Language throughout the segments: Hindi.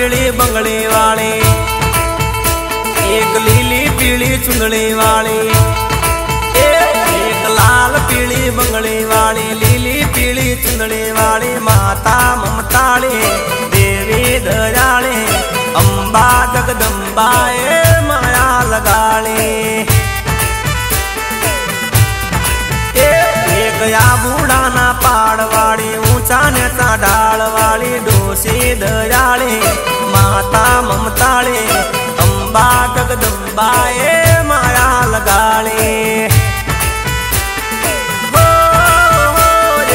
पीली बंगड़ी वाली, एक लीली पीली चुंदड़ी वाली, एक लाल पीली बंगड़ी वाली, लीली पीली चुंदड़ी वाली, माता ममताली देवी दयाली, अम्बा जगदम्बा ए माया लगाली। एक या बूढ़ा ना पाड़ वाली, ऊंचा नेता ढाल वाली, डोसी दयाली माता ममताली, अम्बा जगदम्बा ए माया लगाली।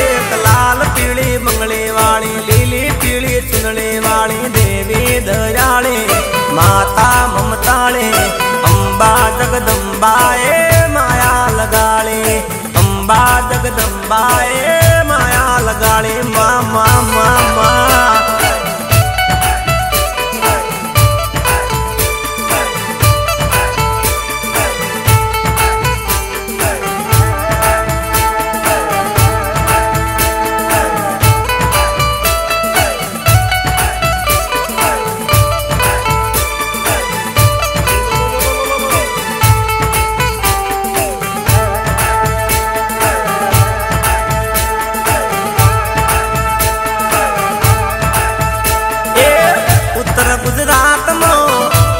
एक लाल पीली बंगड़ी वाली, लीली पीली चुनड़ी वाली, देवी दयाली माता ममताली, अम्बा जगदम्बा ए माया लगाली, अम्बा जगदम्बा ए माया लगाली। माँ माँ माँ माँ गुजरात में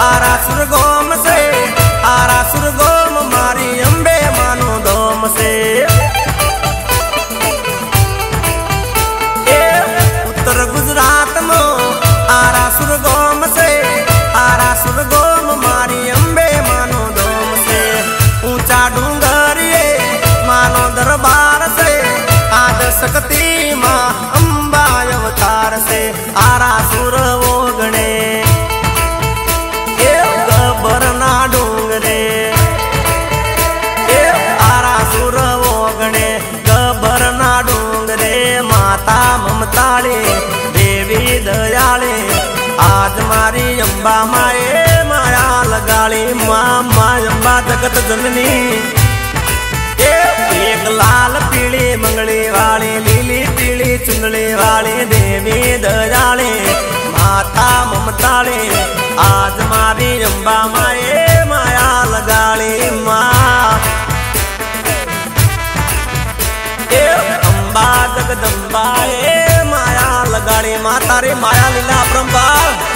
आरा सुरगोम से, आरा सुरगोम मारी अम्बे मानो दोम से। उत्तर गुजरात में आरा सुरगोम से, आरा सुरगोम मारी अम्बे मानो दोम से। ऊंचा डूंगरिए मानो दरबार से, आद शक्ति माँ अम्बा अवतार से। आरा सुर ओगणे गबरना डूंगरे, आरा सुर ओगणे गबरना डूंगरे, माता ममताली देवी दयाली, आज मारी अम्बा माए माया लगाली। माँ माँ अम्बा जगत जननी, एक लाल पीली बंगड़ी वाली, लीली पीली चुंदड़ी वाली, देवी दयाली माता ममताली, आज मारी अम्बा माए माया लगाली। माँ अम्बा जगदम्बा ए माया लगाली, माता रे माया लीला अपरंपार।